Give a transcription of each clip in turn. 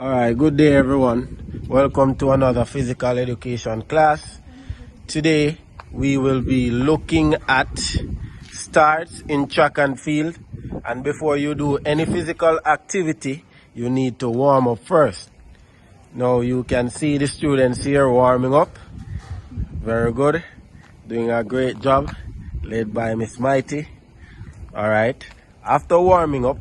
Alright, good day everyone. Welcome to another physical education class. Today we will be looking at starts in track and field. And before you do any physical activity, you need to warm up first. Now you can see the students here warming up. Very good. Doing a great job, led by Miss Mighty. Alright, after warming up,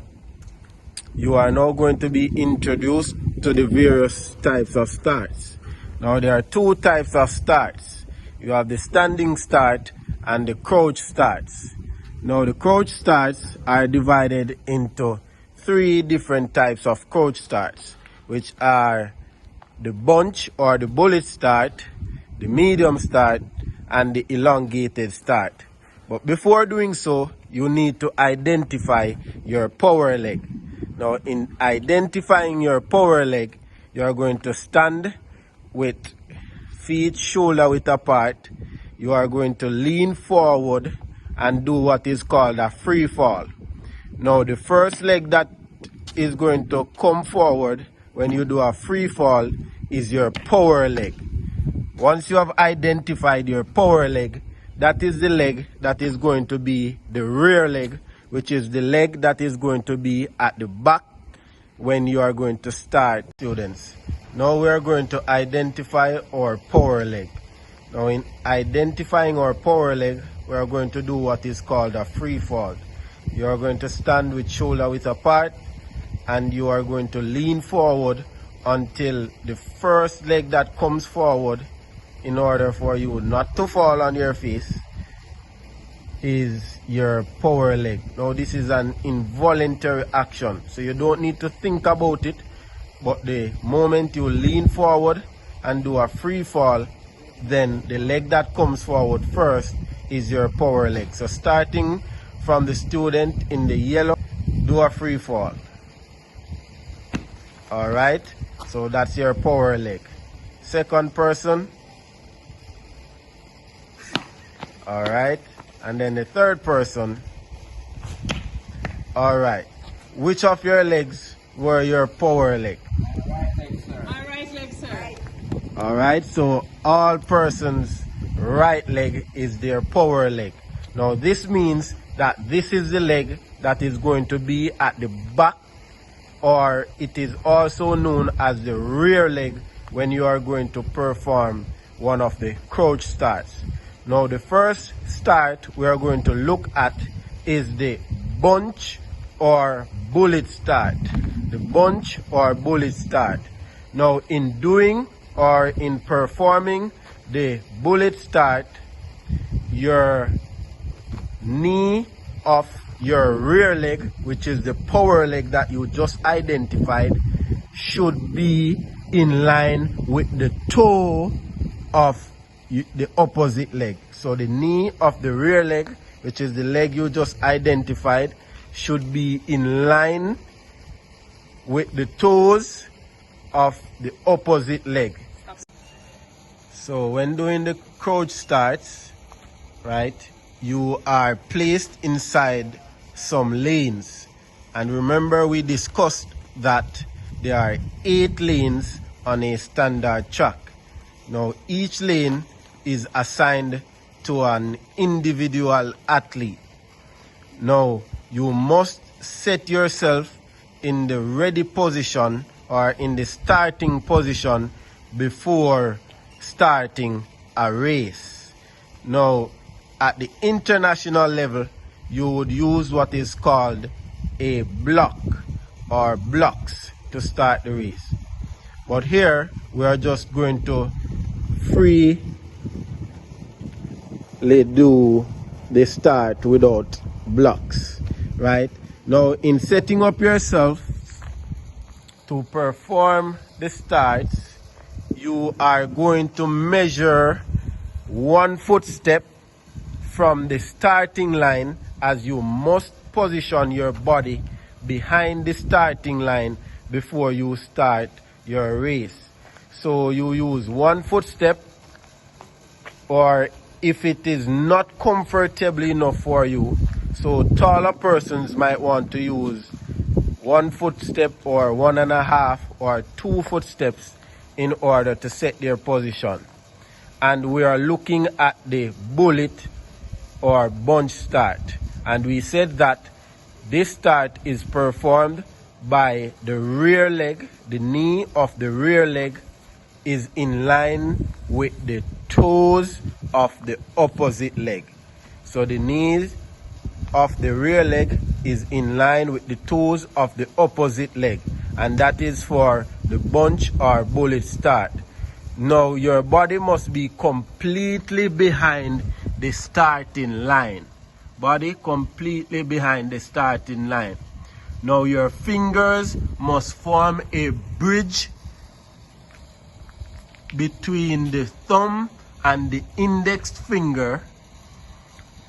you are now going to be introduced to the various types of starts. Now there are two types of starts. You have the standing start and the crouch starts. Now the crouch starts are divided into three different types of crouch starts, which are the bunch or the bullet start, the medium start, and the elongated start. But before doing so, you need to identify your power leg. Now, in identifying your power leg, you are going to stand with feet shoulder width apart. You are going to lean forward and do what is called a free fall. Now, the first leg that is going to come forward when you do a free fall is your power leg. Once you have identified your power leg, that is the leg that is going to be the rear leg, which is the leg that is going to be at the back when you are going to start, students. Now we are going to identify our power leg. Now in identifying our power leg, we are going to do what is called a free fall. You are going to stand with shoulder width apart and you are going to lean forward until the first leg that comes forward, in order for you not to fall on your face, is your power leg. Now this is an involuntary action, so you don't need to think about it, but the moment you lean forward and do a free fall, then the leg that comes forward first is your power leg. So starting from the student in the yellow, do a free fall. Alright, so that's your power leg. Second person. Alright, and then the third person. Alright, which of your legs were your power leg? My right leg, sir. My right leg, sir. Alright, so all persons' right leg is their power leg. Now this means that this is the leg that is going to be at the back, or it is also known as the rear leg when you are going to perform one of the crouch starts. Now the first start we are going to look at is the bunch or bullet start. The bunch or bullet start. Now in doing or in performing the bullet start, your knee of your rear leg, which is the power leg that you just identified, should be in line with the toe of the opposite leg. So the knee of the rear leg, which is the leg you just identified, should be in line with the toes of the opposite leg. So when doing the crouch starts, right, you are placed inside some lanes. And remember, we discussed that there are 8 lanes on a standard track. Now each lane is assigned to an individual athlete. Now you must set yourself in the ready position or in the starting position before starting a race. Now at the international level, you would use what is called a block or blocks to start the race. But here we are just going to freely do the start without blocks, right? Now in setting up yourself to perform the starts, you are going to measure 1 footstep from the starting line, as you must position your body behind the starting line before you start your race. So you use 1 footstep, or if it is not comfortable enough for you, so taller persons might want to use 1 footstep or 1.5 or 2 footsteps in order to set their position. And we are looking at the bullet or bunch start. And we said that this start is performed by the rear leg. The knee of the rear leg is in line with the toes of the opposite leg. So the knees of the rear leg is in line with the toes of the opposite leg, and that is for the bunch or bullet start. Now your body must be completely behind the starting line. Body completely behind the starting line. Now your fingers must form a bridge between the thumb and the index finger.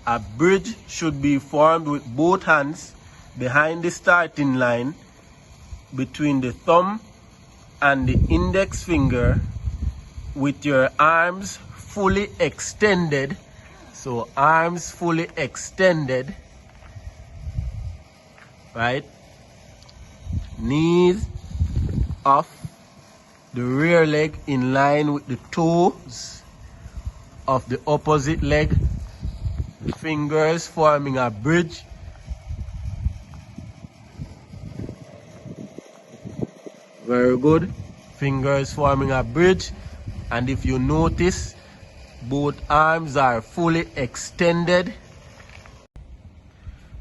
A bridge should be formed with both hands behind the starting line between the thumb and the index finger, with your arms fully extended. So arms fully extended, right? Knees off the rear leg in line with the toes of the opposite leg. Fingers forming a bridge. Very good. Fingers forming a bridge. And if you notice, both arms are fully extended.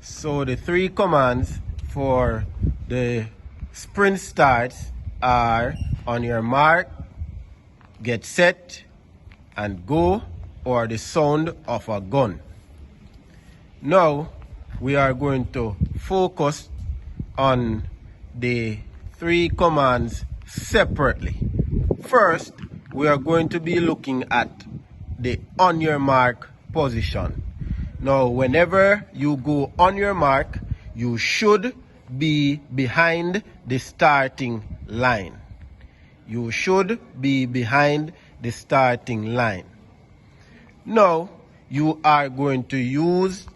So the 3 commands for the sprint starts are: on your mark, get set, and go, or the sound of a gun. Now we are going to focus on the 3 commands separately. First, we are going to be looking at the on your mark position. Now, whenever you go on your mark, you should be behind the starting line. You should be behind the starting line. Now, you are going to use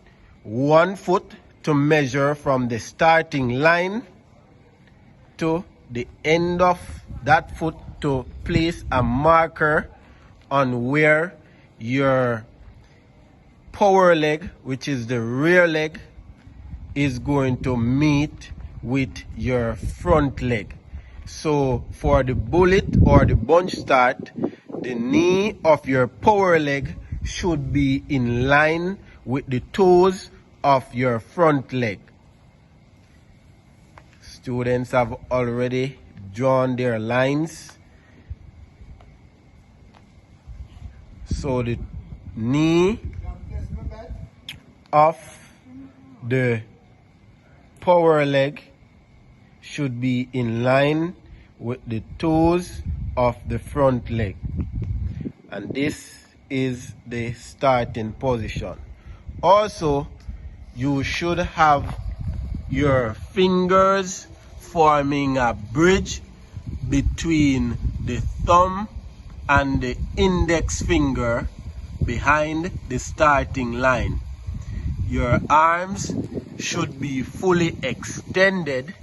1 foot to measure from the starting line to the end of that foot to place a marker on where your power leg, which is the rear leg, is going to meet with your front leg. So for the bullet or the bunch start, the knee of your power leg should be in line with the toes of your front leg. Students have already drawn their lines. So the knee of the power leg should be in line with the toes of the front leg. And this is the starting position. Also, you should have your fingers forming a bridge between the thumb and the index finger behind the starting line. Your arms should be fully extended.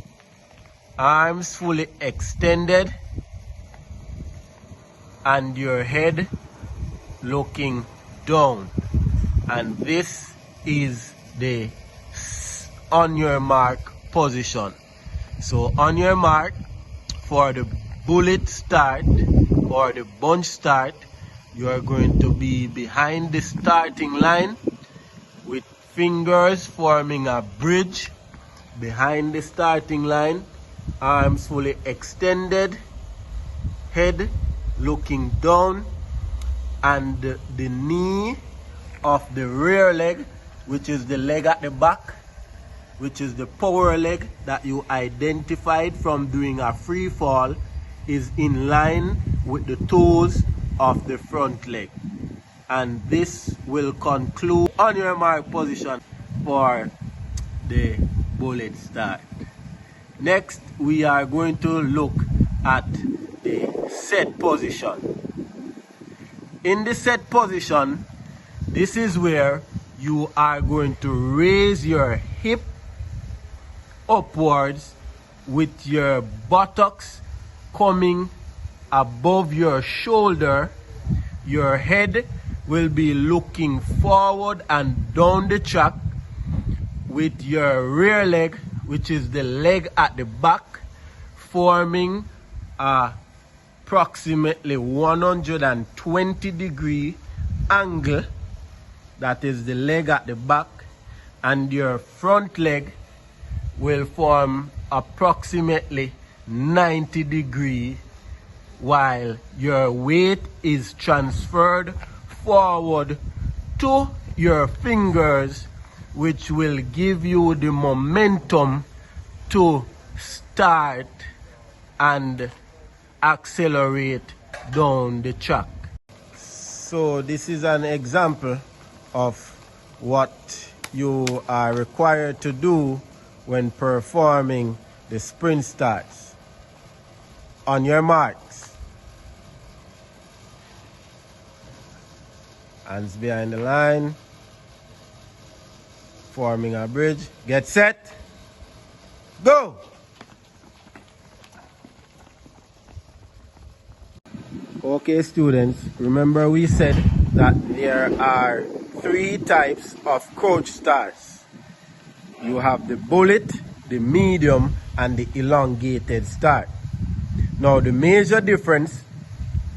Arms fully extended, and your head looking down. And this is the on your mark position. So on your mark, for the bullet start or the bunch start, you are going to be behind the starting line with fingers forming a bridge behind the starting line, arms fully extended, head looking down, and the knee of the rear leg, which is the leg at the back, which is the power leg that you identified from doing a free fall, is in line with the toes of the front leg. And this will conclude on your mark position for the bullet start. Next, we are going to look at the set position. In the set position, this is where you are going to raise your hip upwards with your buttocks coming above your shoulder. Your head will be looking forward and down the track, with your rear leg, which is the leg at the back, forming approximately 120-degree angle. That is the leg at the back, and your front leg will form approximately 90-degree, while your weight is transferred forward to your fingers, which will give you the momentum to start and accelerate down the track. So this is an example of what you are required to do when performing the sprint starts. On your marks, hands behind the line, forming a bridge. Get set, go! Okay, students, remember we said that there are 3 types of crouch starts. You have the bullet, the medium, and the elongated start. Now, the major difference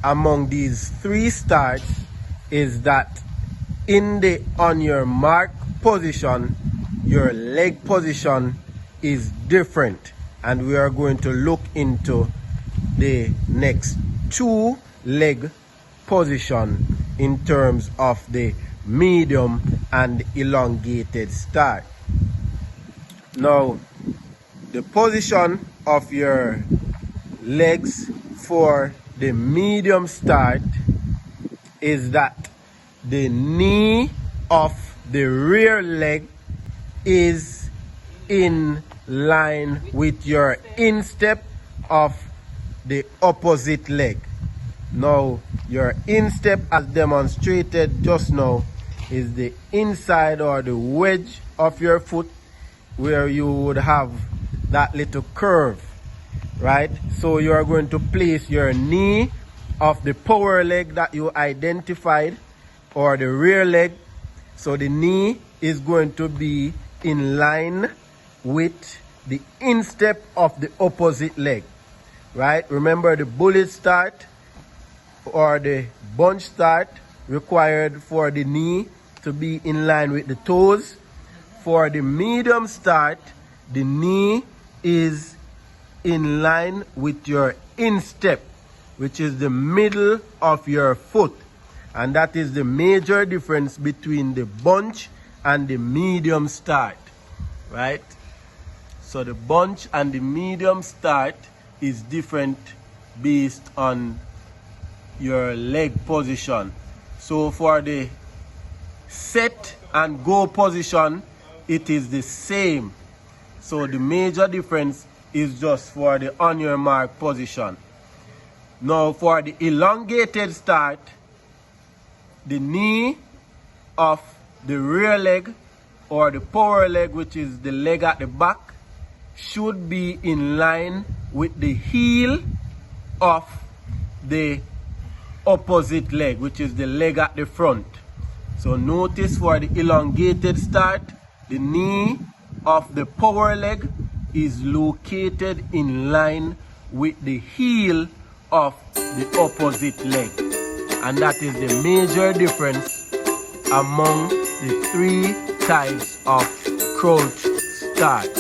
among these 3 starts is that in the on your mark position, your leg position is different, and we are going to look into the next 2 leg position in terms of the medium and elongated start. Now, the position of your legs for the medium start is that the knee of the rear leg is in line with your instep of the opposite leg. Now, your instep, as demonstrated just now, is the inside or the wedge of your foot, where you would have that little curve, right? So you are going to place your knee of the power leg that you identified, or the rear leg. So the knee is going to be in line with the instep of the opposite leg, right? Remember, the bullet start or the bunch start required for the knee to be in line with the toes. For the medium start, the knee is in line with your instep, which is the middle of your foot. And that is the major difference between the bunch and the medium start, right? So the bunch and the medium start is different based on your leg position. So for the set and go position, it is the same. So the major difference is just for the on your mark position. Now for the elongated start, the knee of the rear leg or the power leg, which is the leg at the back, should be in line with the heel of the opposite leg, which is the leg at the front. So notice for the elongated start, the knee of the power leg is located in line with the heel of the opposite leg. And that is the major difference among the 3 types of crouch start.